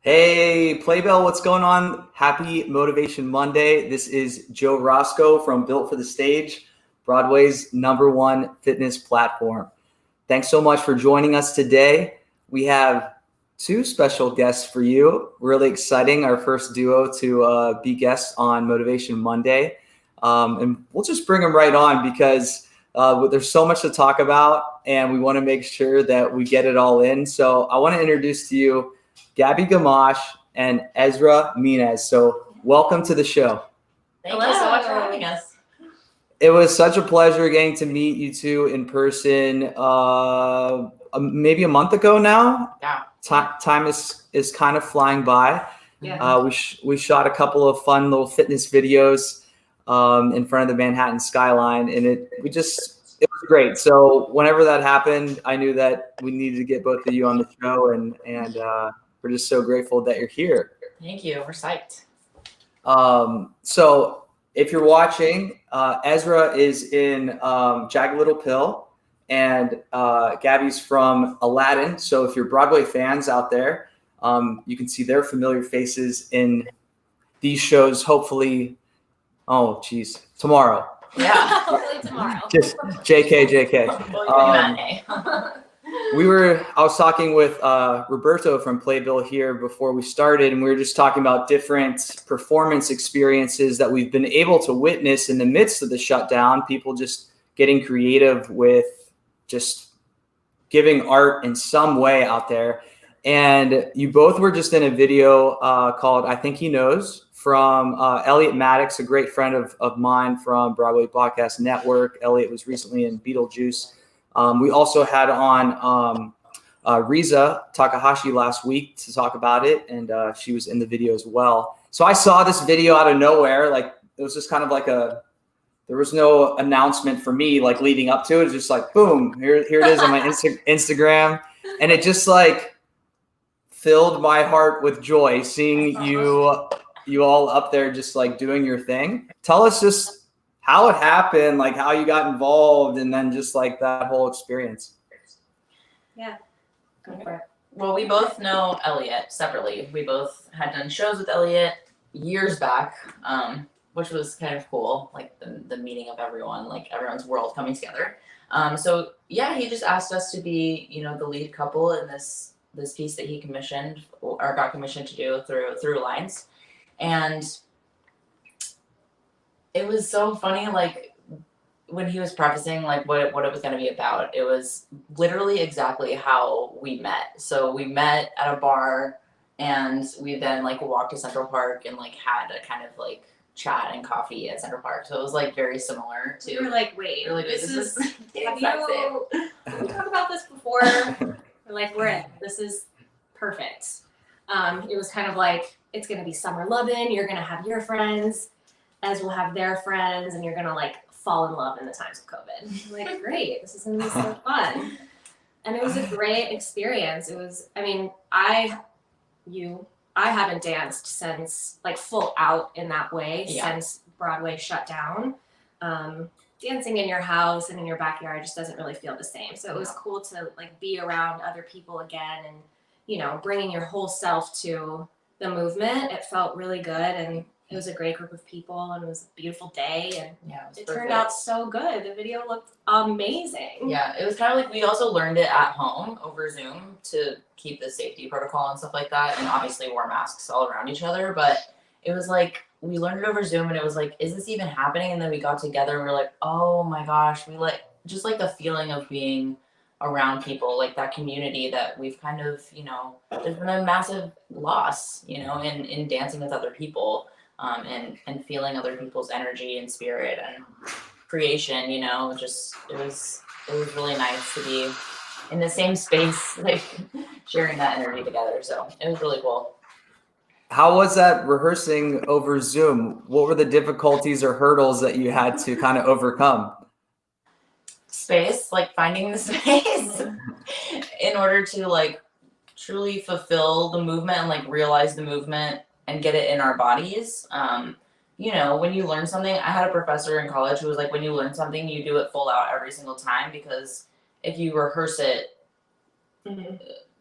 Hey, Playbill, what's going on? Happy Motivation Monday. This is Joe Rosko from Built for the Stage, Broadway's #1 fitness platform. Thanks so much for joining us today. We have two special guests for you. Really exciting, our first duo to be guests on Motivation Monday. And we'll just bring them right on because there's so much to talk about and we want to make sure that we get it all in. So I want to introduce to you Gaby Gamache and Ezra Menas. So welcome to the show. Thank you so much for having us. It was such a pleasure getting to meet you two in person maybe a month ago now. Yeah. Time is kind of flying by. Yeah. We shot a couple of fun little fitness videos in front of the Manhattan skyline, and it was great. So whenever that happened, I knew that we needed to get both of you on the show, and we're just so grateful that you're here. Thank you. We're psyched. So if you're watching, Ezra is in Jagged Little Pill, and Gaby's from Aladdin. So if you're Broadway fans out there, you can see their familiar faces in these shows, hopefully, tomorrow. Yeah. Hopefully tomorrow. Just JK. I was talking with Roberto from Playbill here before we started, and we were just talking about different performance experiences that we've been able to witness in the midst of the shutdown. People just getting creative with just giving art in some way out there. And you both were just in a video called I Think He Knows from Elliott Mattox, a great friend of mine from Broadway Podcast Network. Elliott was recently in Beetlejuice. We also had on Riza Takahashi last week to talk about it, and she was in the video as well. So I saw this video out of nowhere. Like, it was just kind of like there was no announcement for me, like, leading up to it. It was just like, boom, here it is on my Instagram. And it just like filled my heart with joy seeing you all up there just like doing your thing. Tell us just how it happened, like how you got involved, and then just like that whole experience. Yeah, go for it. Well, we both know Elliott separately. We both had done shows with Elliott years back, which was kind of cool, like the meeting of everyone, like everyone's world coming together. So yeah, he just asked us to be, the lead couple in this piece that he commissioned or got commissioned to do through Lines. And it was so funny, like when he was prefacing like what it was going to be about, it was literally exactly how we met. So we met at a bar, and we then like walked to Central Park and like had a kind of like chat and coffee at Central Park. So it was like very similar to. We were like, wait, this is the exact same. Did we talk about this before? We're like, we're in. This is perfect. It was kind of like, it's gonna be summer loving. You're gonna have your friends, as we'll have their friends, and you're gonna like fall in love in the times of COVID. I'm like, great, this is gonna be so fun. And it was a great experience. It was, I mean, I haven't danced since like full out in that way since Broadway shut down. Dancing in your house and in your backyard just doesn't really feel the same. So it was cool to like be around other people again, and bringing your whole self to the movement. It felt really good, and it was a great group of people, and it was a beautiful day, and it turned out so good. The video looked amazing. Yeah, it was kind of like we also learned it at home over Zoom to keep the safety protocol and stuff like that, and obviously wore masks all around each other, but it was like we learned it over Zoom, and it was like, is this even happening? And then we got together and we were like, oh my gosh, we like just like the feeling of being around people, like that community that we've kind of, there's been a massive loss, in dancing with other people, and feeling other people's energy and spirit and creation, just it was really nice to be in the same space, like sharing that energy together. So it was really cool. How was that rehearsing over Zoom? What were the difficulties or hurdles that you had to kind of overcome? Space, like finding the space in order to like truly fulfill the movement and like realize the movement and get it in our bodies. When you learn something, I had a professor in college who was like, when you learn something, you do it full out every single time, because if you rehearse it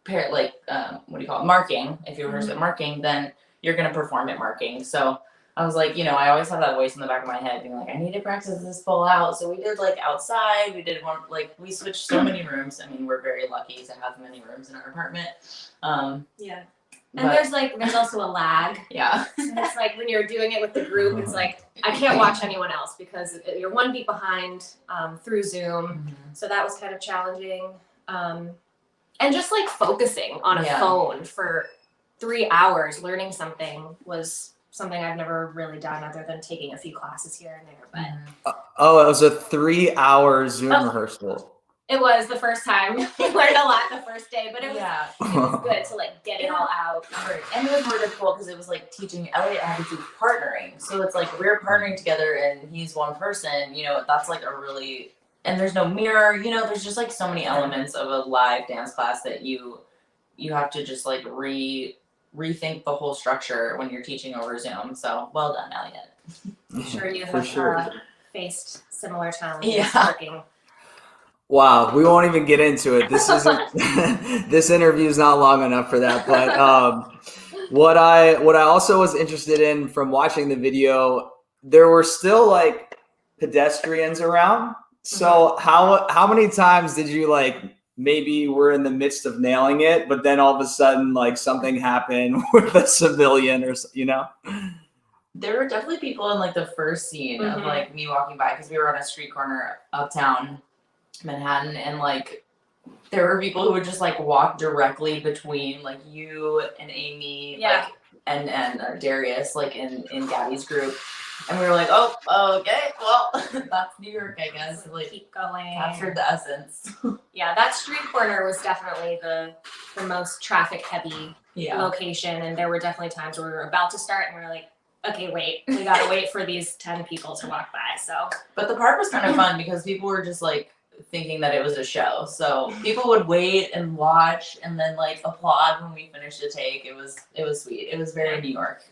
what do you call it, marking. If you rehearse at marking, then you're gonna perform at marking. So I was like, I always have that voice in the back of my head being like, I need to practice this full out. So we did like outside, we did one, like we switched so many rooms. I mean, we're very lucky to have many rooms in our apartment. Yeah. And there's also a lag. Yeah. So it's like when you're doing it with the group, it's like I can't watch anyone else because you're 1 beat behind through Zoom. So that was kind of challenging. And just like focusing on a phone for 3 hours learning something was something I've never really done other than taking a few classes here and there. But it was a 3-hour Zoom rehearsal. It was the first time. We learned a lot the first day, but it was good to like get it all out. Right. And it was really cool because it was like teaching Elliott how to do partnering. So it's like we're partnering together and he's one person, that's like a really, and there's no mirror, there's just like so many elements of a live dance class that you have to just like rethink the whole structure when you're teaching over Zoom. So well done, Elliott. I'm sure you have faced similar challenges working. Wow, we won't even get into it. This isn't this interview is not long enough for that. But what I also was interested in from watching the video, there were still like pedestrians around. So how many times did you like maybe we're in the midst of nailing it, but then all of a sudden like something happened with a civilian or There were definitely people in like the first scene of like me walking by because we were on a street corner uptown Manhattan, and like there were people who would just like walk directly between like you and Amy, like and Darius, like in Gaby's group, and we were like, oh, okay, well, that's New York, I guess. Like keep going. Captured the essence. Yeah, that street corner was definitely the most traffic heavy location, and there were definitely times where we were about to start and we were like, okay, wait, we gotta wait for these 10 people to walk by. So, but the part was kind of fun because people were just like thinking that it was a show. So people would wait and watch and then like applaud when we finished a take. It was sweet. It was very New York.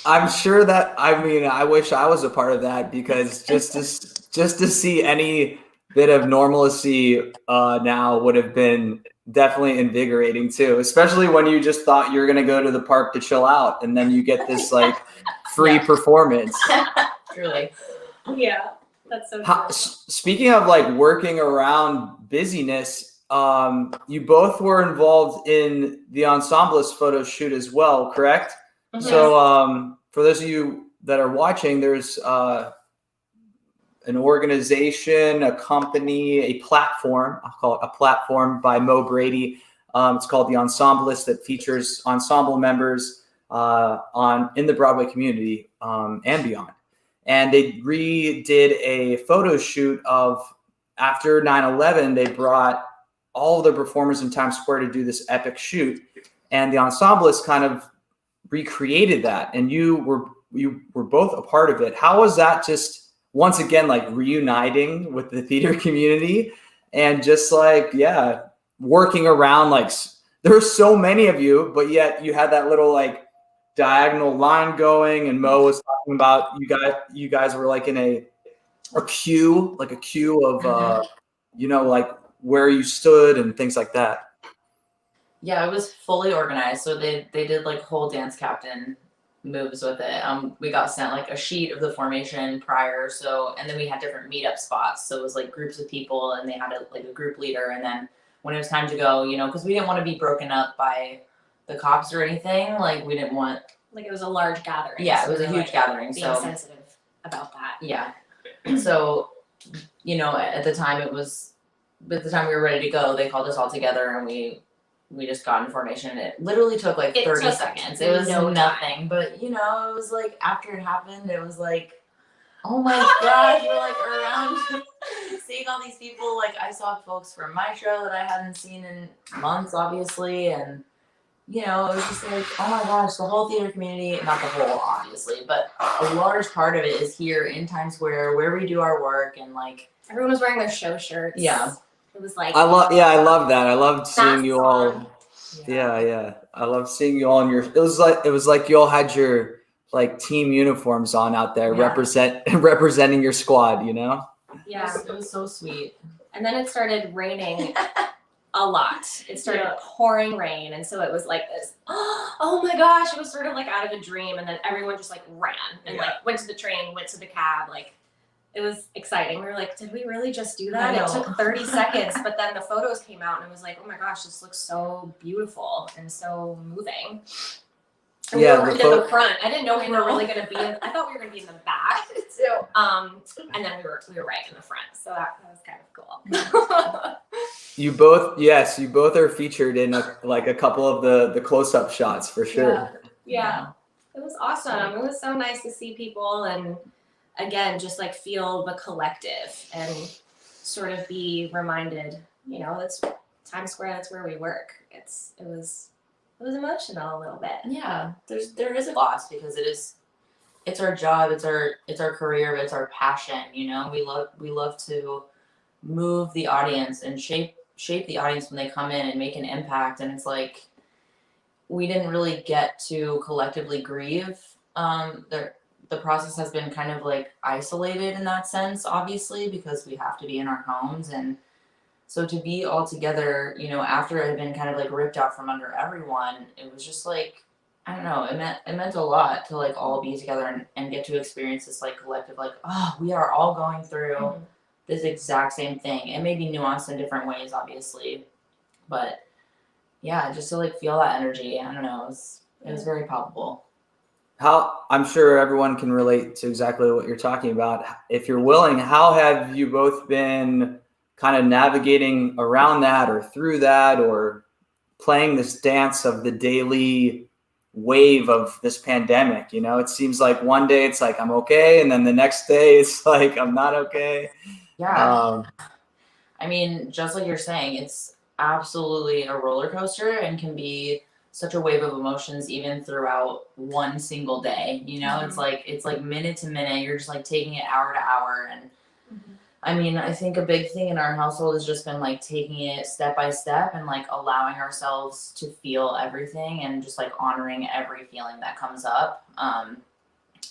I'm sure that, I wish I was a part of that because just to see any bit of normalcy now would have been definitely invigorating too, especially when you just thought you were going to go to the park to chill out and then you get this like free performance. Truly. Yeah. That's so cool. Speaking of like working around busyness, you both were involved in the Ensemblist photo shoot as well, correct? So for those of you that are watching, there's an organization, a company, a platform, I'll call it a platform by Mo Brady. It's called the Ensemblist that features ensemble members in the Broadway community and beyond. And they redid a photo shoot of after 9/11, they brought all of the performers in Times Square to do this epic shoot. And the Ensemblist kind of recreated that. And you were both a part of it. How was that just once again, like reuniting with the theater community and just like, working around, like there were so many of you, but yet you had that little like diagonal line going, and Mo was talking about you guys were like in a queue of like where you stood and things like that. Yeah, it was fully organized. So they did like whole dance captain moves with it. We got sent like a sheet of the formation prior, and then we had different meetup spots. So it was like groups of people, and they had a group leader, and then when it was time to go, because we didn't want to be broken up by the cops or anything. Like we didn't want, like it was a large gathering. Yeah, it was a huge gathering. Being sensitive about that. Yeah. So, at the time we were ready to go, they called us all together and we just got in formation. It literally took like 30 seconds. It was nothing, but it was like after it happened, it was like, oh my gosh, we're like around seeing all these people. Like I saw folks from my show that I hadn't seen in months, obviously. And, it was just like, oh my gosh, the whole theater community, not the whole, obviously, but a large part of it is here in Times Square where we do our work. And like, everyone was wearing their show shirts. Yeah. It was like, I love that. I loved seeing you all. Yeah. I loved seeing you all in your, it was like you all had your like team uniforms on out there, representing your squad, Yeah. It was so sweet. And then it started raining a lot. It started pouring rain, and so it was like this, oh my gosh, it was sort of like out of a dream, and then everyone just like ran and like went to the train, went to the cab, like it was exciting. We were like, did we really just do that? It took 30 seconds, but then the photos came out and it was like, oh my gosh, this looks so beautiful and so moving. And we were right in the front. I didn't know we were really going to be I thought we were going to be in the back too. And then we were right in the front. So that was kind of cool. You both are featured in a couple of the close-up shots for sure. Yeah. It was awesome. It was so nice to see people and again, just like feel the collective and sort of be reminded, you know, it's Times Square, that's where we work. It was emotional a little bit. Yeah, there is a loss because it's our job, it's our career, it's our passion. You know, we love to move the audience and shape the audience when they come in and make an impact. And it's like we didn't really get to collectively grieve. The process has been kind of like isolated in that sense, obviously, because we have to be in our homes. And so to be all together, you know, after it had been kind of like ripped out from under everyone, it was just like, I don't know, it meant a lot to like all be together and get to experience this like collective, like, oh, we are all going through this exact same thing. It may be nuanced in different ways, obviously, but yeah, just to like feel that energy, I don't know, it was very palpable. How, I'm sure everyone can relate to exactly what you're talking about. If you're willing, how have you both been kind of navigating around that or through that or playing this dance of the daily wave of this pandemic? You know, it seems like one day it's like I'm okay, and then the next day it's like I'm not okay. Yeah. I mean, just like you're saying, it's absolutely a roller coaster and can be such a wave of emotions even throughout one single day. You know, it's like minute to minute, you're just like taking it hour to hour. And I mean, I think a big thing in our household has just been like taking it step by step and like allowing ourselves to feel everything and just like honoring every feeling that comes up.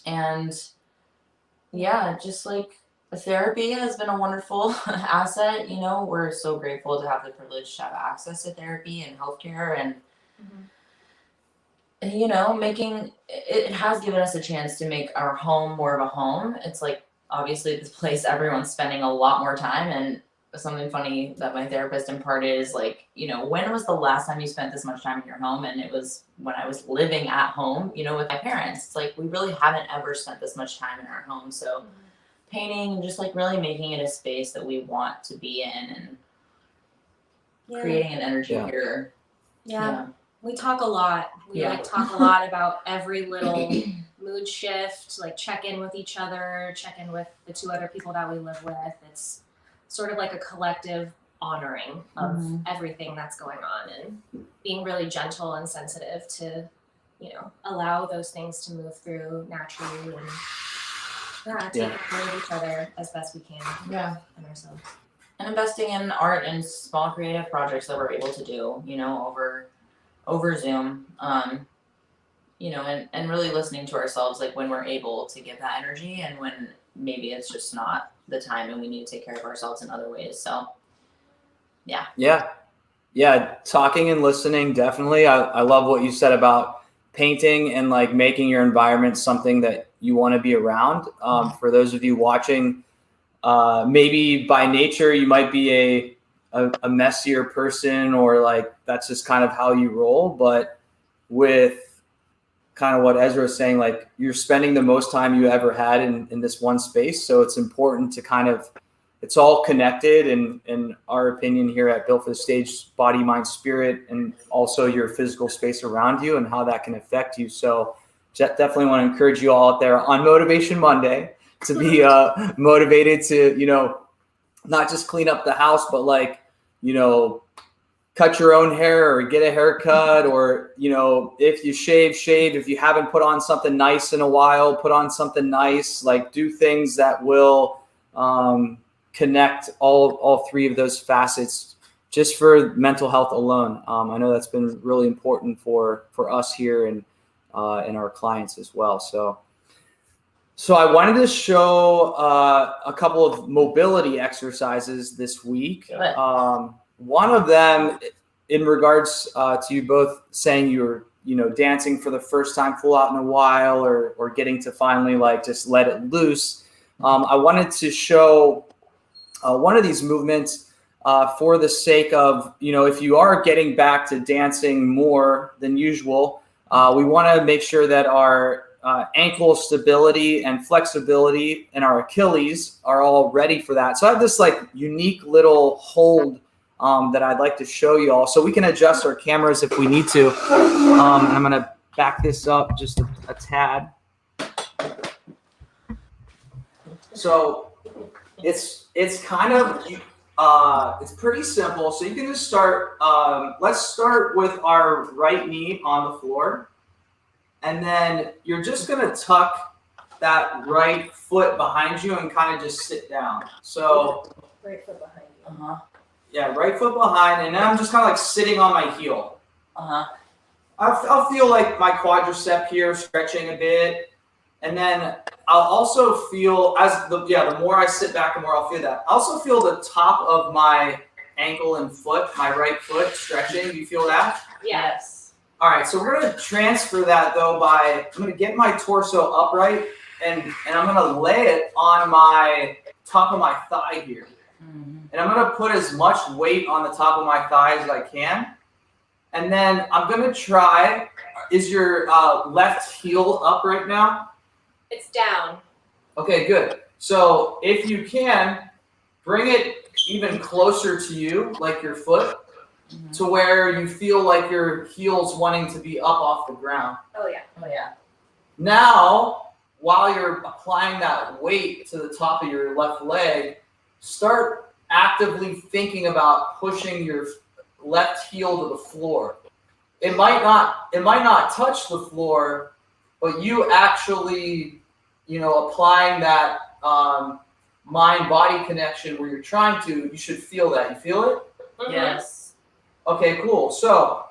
And yeah, just like therapy has been a wonderful asset. You know, we're so grateful to have the privilege to have access to therapy and healthcare, and you know, it has given us a chance to make our home more of a home. It's like obviously this place everyone's spending a lot more time. And something funny that my therapist imparted is like, you know, when was the last time you spent this much time in your home? And it was when I was living at home, you know, with my parents. It's like we really haven't ever spent this much time in our home. So painting and just like really making it a space that we want to be in and creating an energy here. Yeah. We talk a lot. We like talk a lot about every little mood shift, like check in with each other, check in with the two other people that we live with. It's sort of like a collective honoring of everything that's going on and being really gentle and sensitive to, you know, allow those things to move through naturally and taking care of each other as best we can. And ourselves. And investing in art and small creative projects that we're able to do, you know, over Zoom, you know, and really listening to ourselves, like when we're able to give that energy and when maybe it's just not the time and we need to take care of ourselves in other ways. So, yeah. Talking and listening. Definitely. I love what you said about painting and like making your environment something that you want to be around. For those of you watching, maybe by nature, you might be a messier person or like that's just kind of how you roll. But with kind of what Ezra was saying, like you're spending the most time you ever had in this one space. So it's important to kind of, it's all connected in our opinion here at Built for the Stage, body, mind, spirit, and also your physical space around you and how that can affect you. So definitely want to encourage you all out there on Motivation Monday to be motivated to, you know, not just clean up the house, but like, you know, cut your own hair or get a haircut, or, you know, if you shave. If you haven't put on something nice in a while, put on something nice. Like do things that will connect all three of those facets just for mental health alone. I know that's been really important for us here and our clients as well. So I wanted to show a couple of mobility exercises this week. one of them, in regards to you both saying you were, dancing for the first time full out in a while, or getting to finally like just let it loose. I wanted to show one of these movements for the sake of, if you are getting back to dancing more than usual, we want to make sure that our ankle stability and flexibility and our Achilles are all ready for that. So I have this like unique little hold that I'd like to show you all. So we can adjust our cameras if we need to. And I'm going to back this up just a tad. So it's kind of, it's pretty simple. So you can just start, let's start with our right knee on the floor. And then you're just going to tuck that right foot behind you and kind of just sit down. So Right foot behind you. yeah, right foot behind. And then I'm just kind of like sitting on my heel. I'll feel like my quadricep here stretching a bit. And then I'll also feel, the more I sit back, the more I'll feel that. I also feel the top of my ankle and foot, my right foot stretching. Do you feel that? Yes. All right, so we're going to transfer that, though, I'm going to get my torso upright, and I'm going to lay it on my top of my thigh here. And I'm going to put as much weight on the top of my thigh as I can. And then I'm going to try, is your left heel up right now? It's down. Okay, good. So if you can, bring it even closer to you, like your foot, to where you feel like your heel's wanting to be up off the ground. Oh yeah. Oh yeah. Now, while you're applying that weight to the top of your left leg, start actively thinking about pushing your left heel to the floor. It might not touch the floor, but you actually, applying that mind-body connection where you're trying to, you should feel that. You feel it? Yes. Okay, cool. So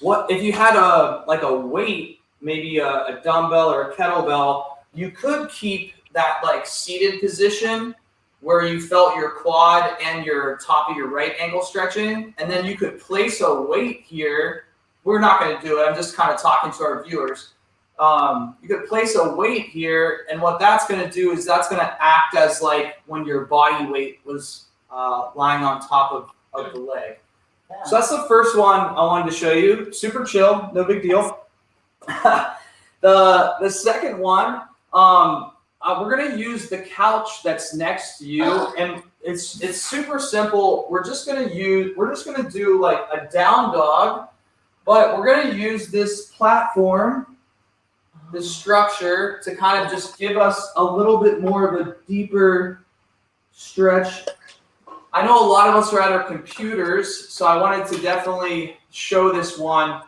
what if you had a weight, maybe a dumbbell or a kettlebell, you could keep that like seated position where you felt your quad and your top of your right ankle stretching, and then you could place a weight here. We're not going to do it. I'm just kind of talking to our viewers. You could place a weight here, and what that's going to do is that's going to act as like when your body weight was lying on top of the leg. Yeah. So that's the first one I wanted to show you. Super chill, no big deal. The second one, we're gonna use the couch that's next to you, and it's super simple. We're just gonna do like a down dog, but we're gonna use this platform, this structure, to kind of just give us a little bit more of a deeper stretch. I know a lot of us are at our computers, so I wanted to definitely show this one.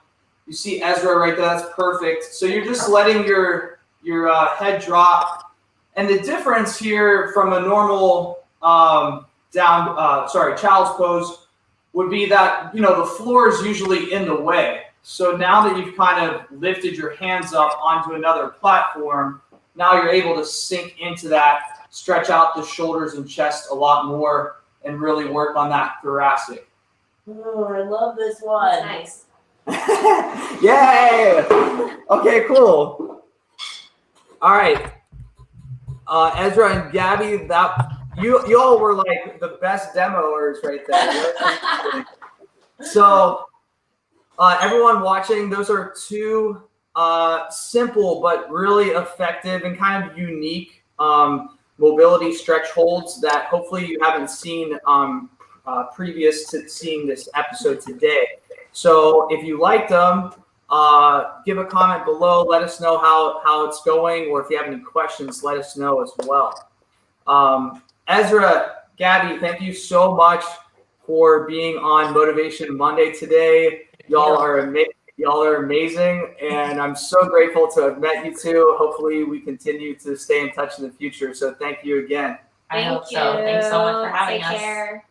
You see Ezra right there, that's perfect. So you're just letting your head drop. And the difference here from a normal child's pose would be that, the floor is usually in the way. So now that you've kind of lifted your hands up onto another platform, now you're able to sink into that, stretch out the shoulders and chest a lot more, and really work on that thoracic. Oh, I love this one. Nice. Yay! Okay, cool. All right. Ezra and Gaby, you all were like the best demoers right there. So everyone watching, those are two simple but really effective and kind of unique mobility stretch holds that hopefully you haven't seen previous to seeing this episode today. So if you liked them, give a comment below. Let us know how it's going, or if you have any questions, let us know as well. Ezra, Gaby, thank you so much for being on Motivation Monday today. Y'all are amazing, and I'm so grateful to have met you two. Hopefully we continue to stay in touch in the future. So thank you again. I hope so. Thanks so much for having us. Take care.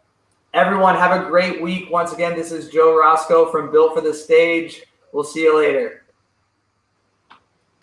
Everyone, have a great week. Once again, this is Joe Rosko from Built for the Stage. We'll see you later.